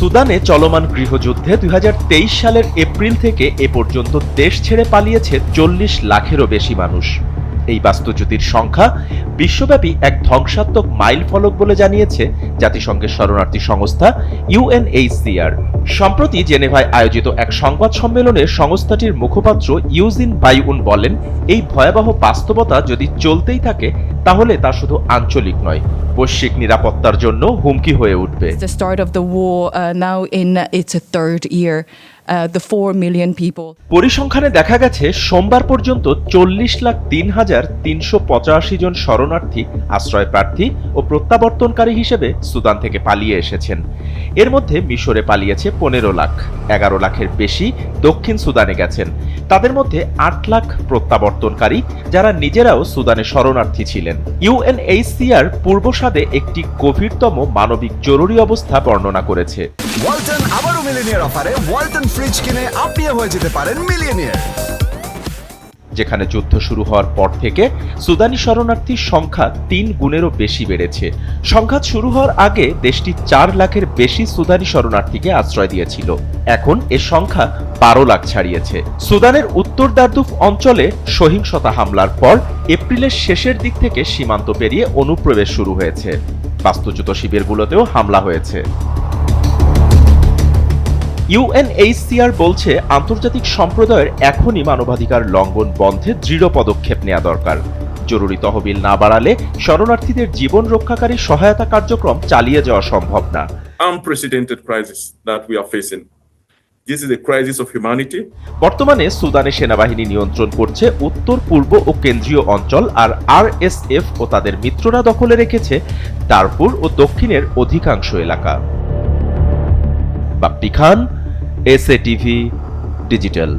সুদানে চলমান গৃহযুদ্ধে 2023 সালের এপ্রিল থেকে এ পর্যন্ত দেশ ছেড়ে পালিয়েছে 40 লাখেরও বেশি মানুষ। এই বাস্তুচ্যুতির সংখ্যা বিশ্বব্যাপী এক ধ্বংসাত্মক মাইলফলক বলে জানিয়েছে জাতিসংঘের শরণার্থী সংস্থা UNHCR। সম্প্রতি জেনেভায় আয়োজিত এক সংবাদ সম্মেলনে সংস্থাটির মুখপাত্র ইউজিন বাইউন বলেন, এই ভয়াবহ বাস্তবতা যদি চলতেই থাকে তাহলে তা শুধু আঞ্চলিক নয়, বৈশ্বিক নিরাপত্তার জন্য হুমকি হয়ে উঠবে। The start of the war now in its third year. The 4 million people. পরিসংখ্যানে দেখা গেছে সোমবার পর্যন্ত 40,03,385 জন শরণার্থী, আশ্রয় প্রার্থী ও প্রত্যাবর্তনকারী হিসেবে সুদান থেকে পালিয়ে এসেছেন। এর মধ্যে মিশরে পালিয়েছে 15 লাখ, 11 লাখের বেশি দক্ষিণ সুদানে গেছেন। তাদের মধ্যে 8 লাখ প্রত্যাবর্তনকারী, যারা নিজেরাও সুদানে শরণার্থী ছিলেন। UNHCR পূর্বসাদে একটি গভীরতম মানবিক জরুরি অবস্থা বর্ণনা করেছে। ওয়ালটন আবারও মিলিয়নিয়ার অফারে ওয়ালটন ফ্রিজ কিনে আপনিও হয়ে যেতে পারেন মিলিয়নিয়ার। যেখানে যুদ্ধ শুরু হওয়ার পর থেকে সুদানি শরণার্থীর সংখ্যা 3 গুণেরও বেশি বেড়েছে। সংঘাত শুরু হওয়ার আগে দেশটি 4 লাখের বেশি সুদানি শরণার্থীকে আশ্রয় দিয়েছিল। এখন এর সংখ্যা 12 লাখ ছাড়িয়েছে। সুদানের উত্তর দারদুফ অঞ্চলে সহিংসতা হামলার পর এপ্রিলের শেষের দিক থেকে সীমান্ত পেরিয়ে অনুপ্রবেশ শুরু হয়েছে। বাস্তুচ্যুত শিবিরগুলোতেও হামলা হয়েছে। UNHCR বলছে, আন্তর্জাতিক সম্প্রদায়ের এখনই মানবাধিকার লঙ্ঘন বন্ধে দৃঢ় পদক্ষেপ নেওয়া দরকার। জরুরি তহবিল না বাড়ালে শরণার্থীদের জীবন রক্ষাকারী সহায়তা কার্যক্রম চালিয়ে যাওয়া সম্ভব না। Unprecedented crisis that we are facing. This is a crisis of humanity. বর্তমানে সুদানে সেনাবাহিনী নিয়ন্ত্রণ করছে উত্তর, পূর্ব ও কেন্দ্রীয় অঞ্চল, আর RSF ও তাদের মিত্ররা দখলে রেখেছে দারফুর ও দক্ষিণের অধিকাংশ এলাকা। বাপ্পি খান, SA TV ডিজিটাল।